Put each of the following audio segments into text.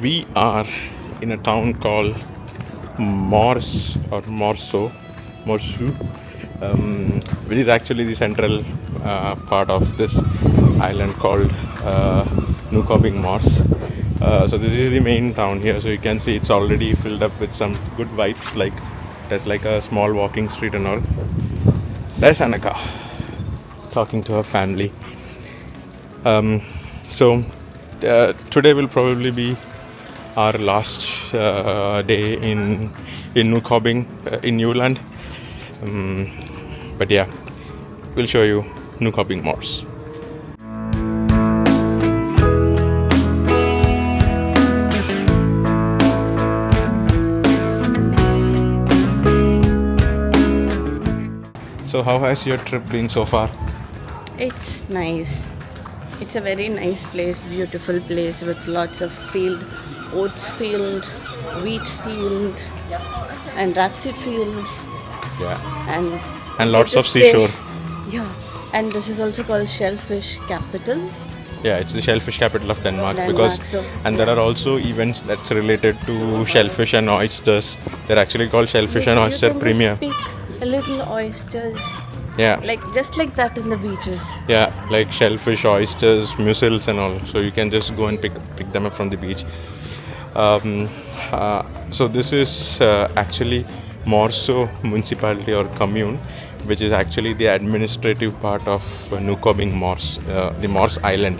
We are in a town called Morsø, which is actually the central part of this island called Nukobing Mors. So this is the main town here. So you can see it's already filled up with some good vibes. Like there's like a small walking street and all. There's Anaka talking to her family. So today will probably be our last day in Nukobing in Jutland. But yeah, we'll show you Nukobing Mors. So how has your trip been so far? It's nice. It's a very nice place, beautiful place with lots of field, oats field, wheat field, and rapeseed fields, Yeah, and and lots of this day- seashore. Yeah, and this is also called Shellfish Capital. Yeah, it's the shellfish capital of Denmark, Denmark, because so, and there are also events that's related to shellfish and oysters. They're actually called Shellfish and You Oyster can Premier. just pick a little oysters, Yeah, just like that in the beaches. yeah, like shellfish, oysters, mussels, and all. So you can just go and pick them up from the beach. So this is actually Morsø municipality or commune, which is actually the administrative part of Nukobing Mors, the Mors Island.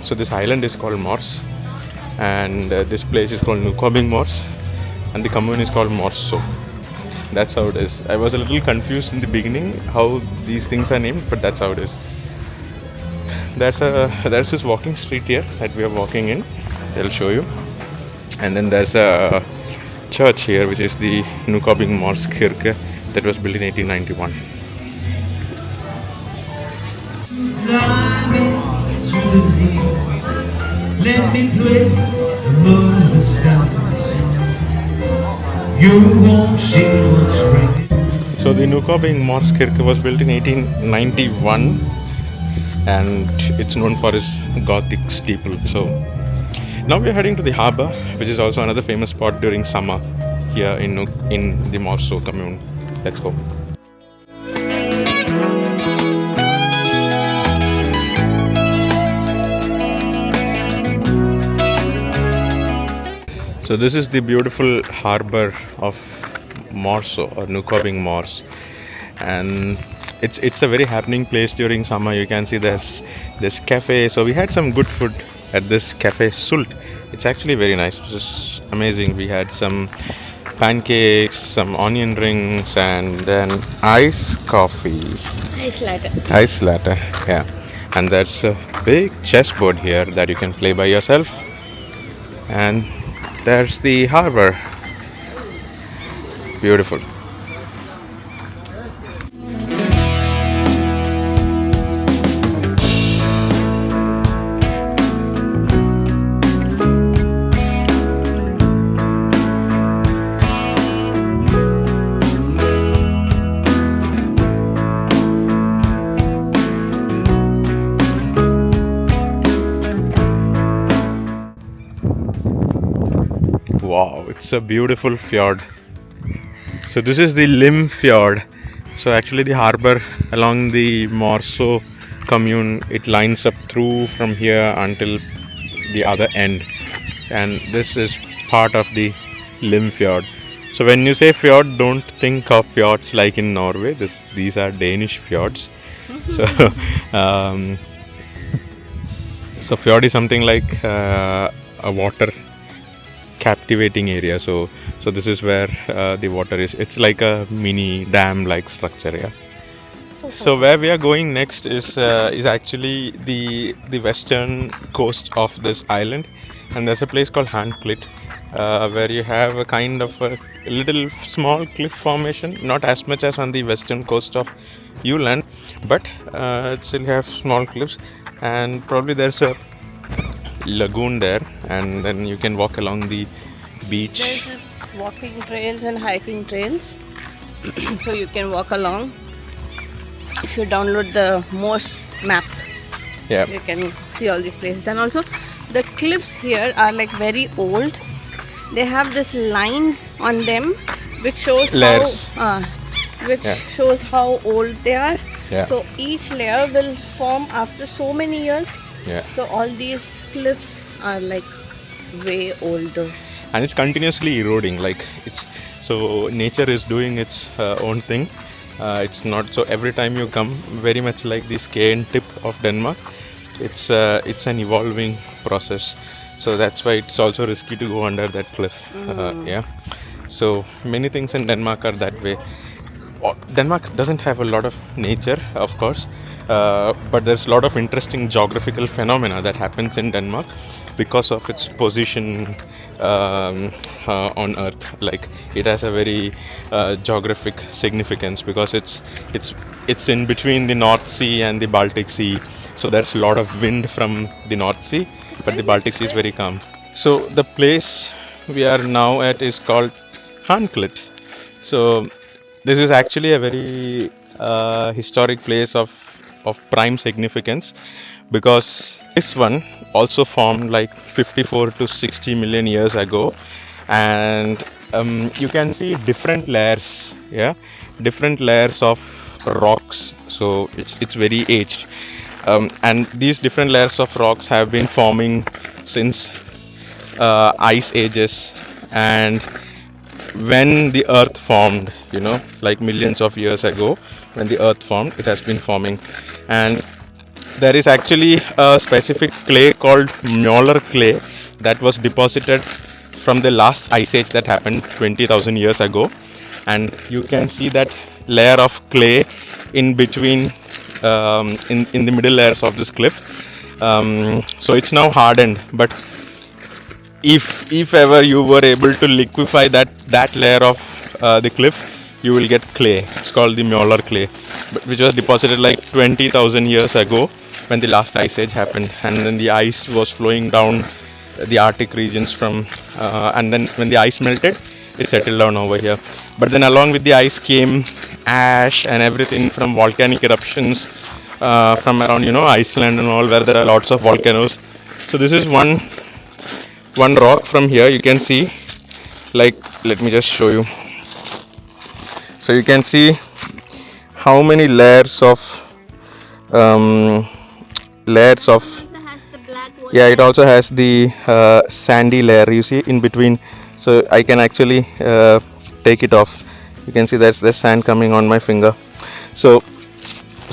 So this island is called Mors, and this place is called Nukobing Mors, and the commune is called Morsø. That's how it is. I was a little confused in the beginning how these things are named, but that's how it is. There's this walking street here that we are walking in. I'll show you. And then there's a church here, which is the Nukobing Mors Kirke, that was built in 1891. Fly me to the knee. Let me play among the stars. You won't see what's right. So the Nukobing Mors Kirke was built in 1891, and it's known for its Gothic steeple. So now we are heading to the harbour, which is also another famous spot during summer here in the Morsø commune. Let's go. So this is the beautiful harbour of Morsø or Nukobing Mors, and it's a very happening place during summer. You can see there's this cafe. So we had some good food at this cafe Sult. It's actually very nice. It was amazing. We had some pancakes, some onion rings, and then iced coffee. Nice latte. Ice latte, yeah. And there's a big chessboard here that you can play by yourself. And there's the harbor. Beautiful. Wow, it's a beautiful fjord. So this is the Lim Fjord. So actually the harbor along the Morsø commune, it lines up through from here until the other end. And this is part of the Lim Fjord. So when you say fjord, don't think of fjords like in Norway. These are Danish fjords. So so fjord is something like a water captivating area. So this is where the water is. It's like a mini dam like structure. Yeah. So where we are going next is actually the western coast of this island, and there's a place called Handklit, where you have a kind of a little small cliff formation, not as much as on the western coast of Jutland, but it still have small cliffs, and probably there's a lagoon there, and then you can walk along the beach. There's just walking trails and hiking trails, so you can walk along. If you download the Morse map, Yeah. you can see all these places. And also The cliffs here are like very old. They have this lines on them which shows Layers. how which Yeah. shows how old they are. Yeah. So each layer will form after so many years. Yeah. So all these cliffs are like way older. And it's continuously eroding, like it's so nature is doing its own thing. It's not so every time you come, very much like the Skane tip of Denmark, it's an evolving process, so that's why it's also risky to go under that cliff. Yeah, so many things in Denmark are that way. Denmark doesn't have a lot of nature, of course, but there's a lot of interesting geographical phenomena that happens in Denmark because of its position on Earth. Like it has a very geographic significance because it's in between the North Sea and the Baltic Sea. So there's a lot of wind from the North Sea, but the Baltic Sea is very calm. So the place we are now at is called Hanklit. So this is actually a very historic place of prime significance because this one also formed like 54 to 60 million years ago, and you can see different layers, different layers of rocks. So it's very aged, and these different layers of rocks have been forming since ice ages. And when the earth formed, like millions of years ago, when the earth formed, it has been forming. And there is actually a specific clay called Mjoller clay that was deposited from the last ice age that happened 20,000 years ago. And you can see that layer of clay in between, in the middle layers of this cliff. So it's now hardened, but if ever you were able to liquefy that layer of the cliff, you will get clay. It's called the Mjoller clay, which was deposited like 20,000 years ago when the last ice age happened, and then the ice was flowing down the Arctic regions from, and then when the ice melted, it settled down over here. But then along with the ice came ash and everything from volcanic eruptions from around Iceland and all, where there are lots of volcanoes. So this is one rock from here. You can see, like, let me just show you. So you can see how many layers of yeah, it also has the sandy layer, you see, in between. So I can actually take it off. You can see there's sand coming on my finger. So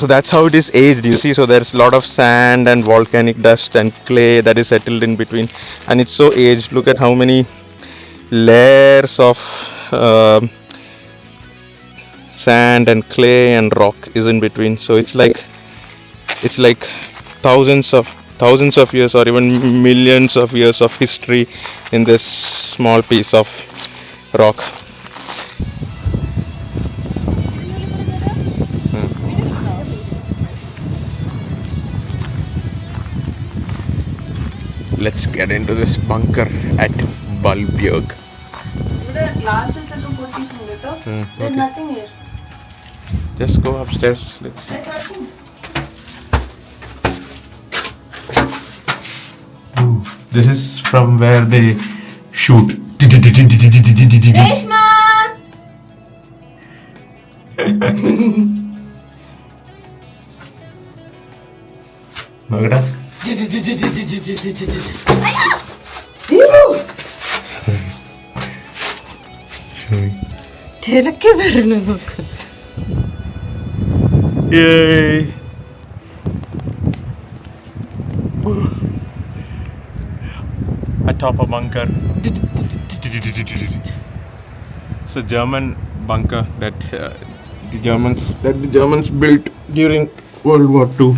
that's how it is aged, you see. So there's a lot of sand and volcanic dust and clay that is settled in between, and it's so aged. Look at how many layers of sand and clay and rock is in between. So it's like thousands of years or even millions of years of history in this small piece of rock. Let's get into this bunker at Bulbjerg. There's Okay. nothing here. Just go upstairs. Let's. Ooh, this is from where they shoot. Reshma! Look at തിരക്കി വരുന്നു നോക്ക്. Yay! Atop a bunker. It's a German bunker that the Germans built during World War II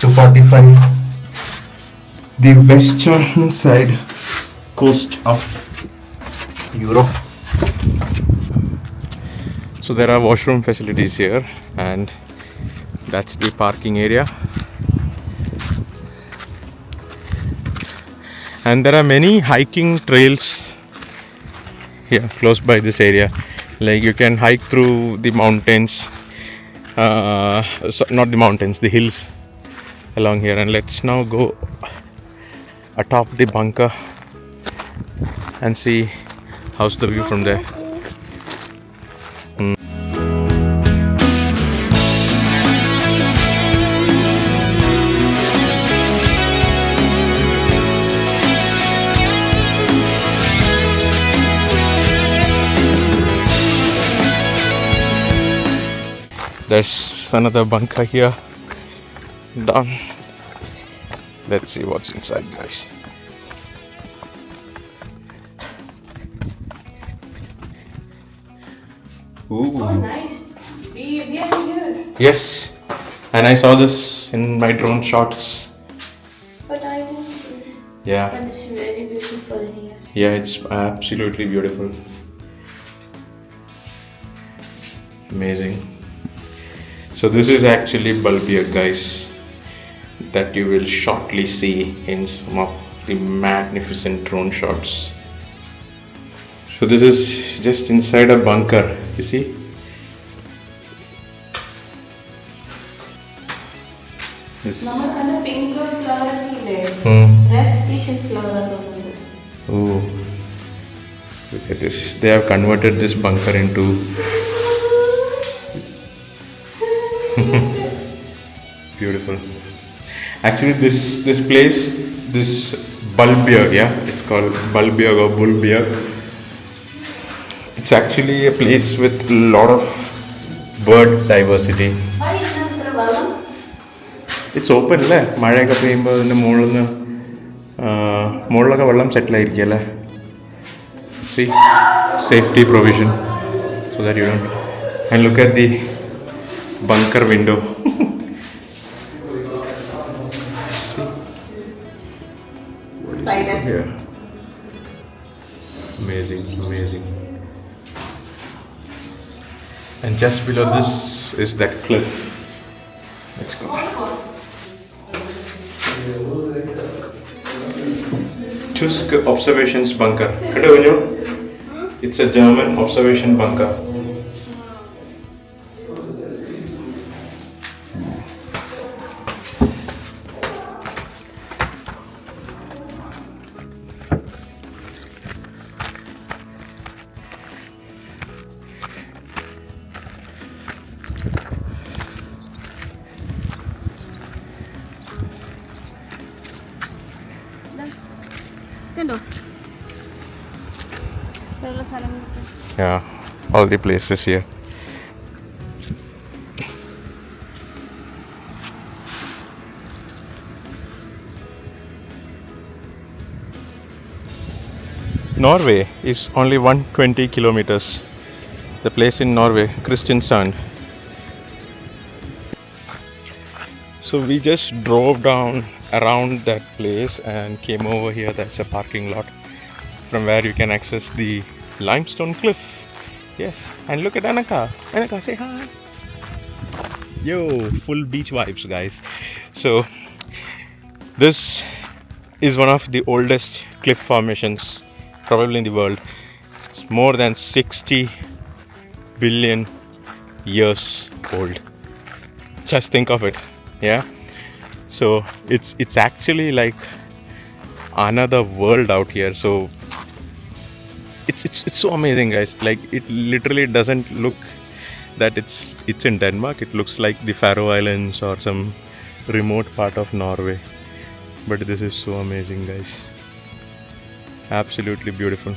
to fortify the western side coast of Europe. So there are washroom facilities here, and that's the parking area. And there are many hiking trails here close by this area. Like you can hike through the mountains, not the mountains, the hills along here. And let's now go atop the bunker and see how's the view from there. There's another bunker here down. Let's see what's inside, guys. Ooh. Oh, nice. We are here. Yes, and I saw this in my drone shots. But I didn't. Yeah. But it's very beautiful here. Yeah, it's absolutely beautiful. Amazing. So this is actually Bulbjerg, guys, that you will shortly see in some of the magnificent drone shots. So this is just inside a bunker, you see? This. Mama, pink flower here. Hmm. Red species flower. Oh, look at this. They have converted this bunker into beautiful. Actually, this place, this Bulbjerg, yeah, it's called Bulbjerg or Bulbjerg. It's actually a place with a lot of bird diversity. Why is that the balloon? It's open, അല്ലേ മഴയൊക്കെ പെയ്യുമ്പോൾ ഇതിൻ്റെ മുകളിലൊക്കെ വെള്ളം സെറ്റിൽ ആയിരിക്കും അല്ലേ. See, safety provision so that you don't. And look at the bunker window. See, Spider. here. Amazing, amazing. And just below this is that cliff. Let's go. Tusk observations bunker. It's a German observation bunker. Yeah, all the places here. Norway is only 120 kilometers. The place in Norway, Kristiansand. So we just drove down around that place and came over here. There's a parking lot from where you can access the limestone cliff. Yes, and look at Anaka. Anaka, say hi. Yo, full beach vibes, guys. So this is one of the oldest cliff formations probably in the world. It's more than 60 billion years old. Just think of it. Yeah, so it's actually like another world out here. So it's so amazing, guys. Like, it literally doesn't look that it's in Denmark. It looks like the Faroe Islands or some remote part of Norway. But this is so amazing, guys. Absolutely beautiful.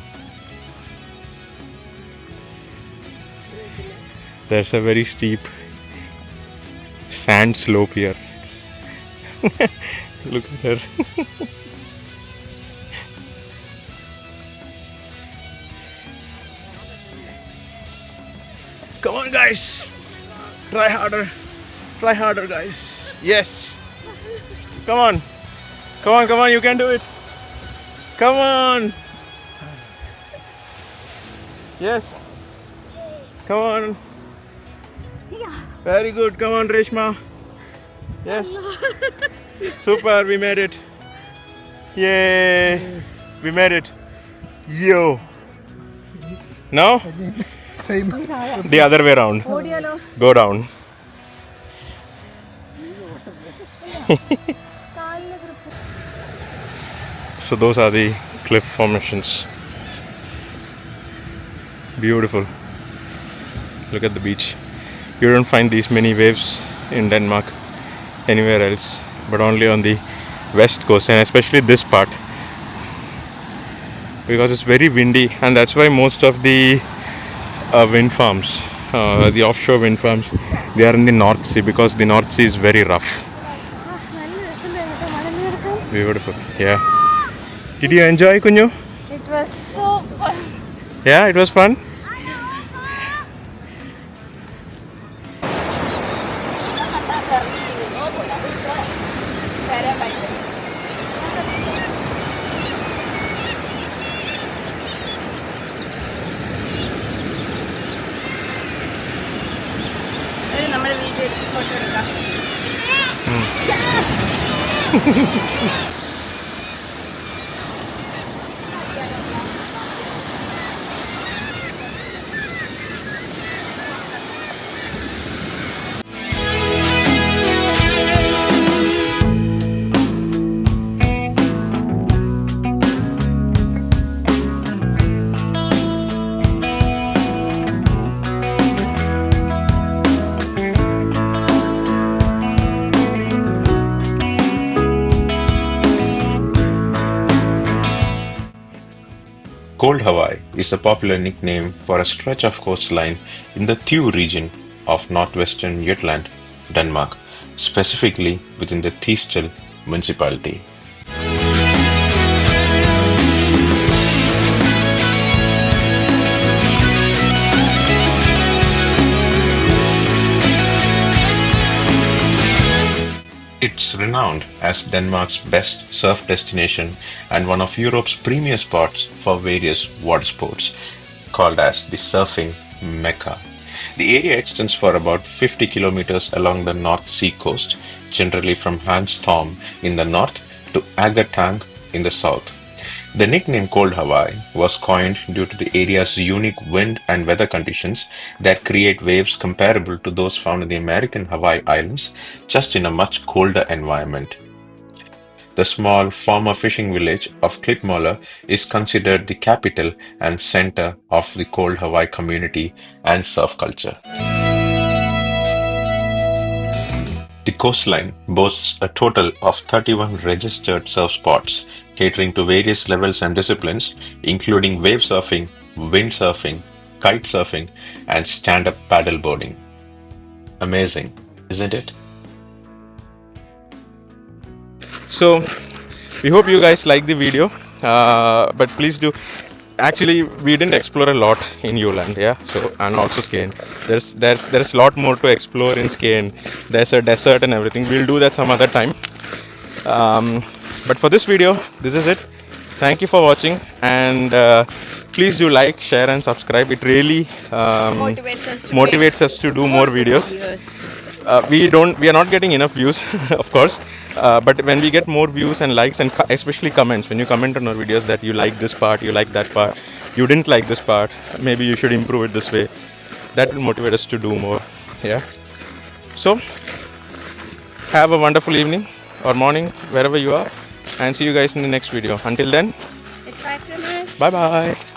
There's a very steep sand slope here. Look at her. Come on, guys. Try harder. Try harder, guys. Yes. Come on. Come on, come on. You can do it. Come on. Yes. Come on. Very good. Come on, Reshma. Yes. Super. We made it. Yay. We made it. Yo. No? Same. The other way around. Go down. So those are the cliff formations. Beautiful. Look at the beach. You don't find these many waves in Denmark anywhere else, but only on the west coast, and especially this part, because it's very windy, and that's why most of the wind farms, the offshore wind farms, they are in the North Sea, because the North Sea is very rough. Beautiful. Yeah. Did you enjoy, Kunju? It was so fun. Yeah, it was fun. നമ്മുടെ video photo എടുക്കാം. Cold Hawaii is a popular nickname for a stretch of coastline in the Thy region of northwestern Jutland, Denmark, specifically within the Thisted municipality. It's renowned as Denmark's best surf destination and one of Europe's premier spots for various water sports, called as the surfing Mecca. The area extends for about 50 kilometers along the North Sea coast, generally from Hanstholm in the north to Agertang in the south. The nickname Cold Hawaii was coined due to the area's unique wind and weather conditions that create waves comparable to those found in the American Hawaii Islands, just in a much colder environment. The small former fishing village of Klitmøller is considered the capital and center of the Cold Hawaii community and surf culture. The coastline boasts a total of 31 registered surf spots, catering to various levels and disciplines, including wave surfing, windsurfing, kite surfing, and stand-up paddleboarding. Amazing, isn't it? So we hope you guys like the video, but please do. Actually, we didn't explore a lot in Jutland, yeah. So, and also Skien. There's a lot more to explore in Skien. There's a desert and everything. We'll do that some other time. But for this video, this is it. Thank you for watching, and please do like, share, and subscribe. It really motivates us to do more videos. We are not getting enough views, of course. But when we get more views and likes, and especially comments, when you comment on our videos that you like this part, you like that part, you didn't like this part, maybe you should improve it this way, that will motivate us to do more. Yeah. So have a wonderful evening or morning wherever you are, and see you guys in the next video. Until then, It's bye from us. bye bye.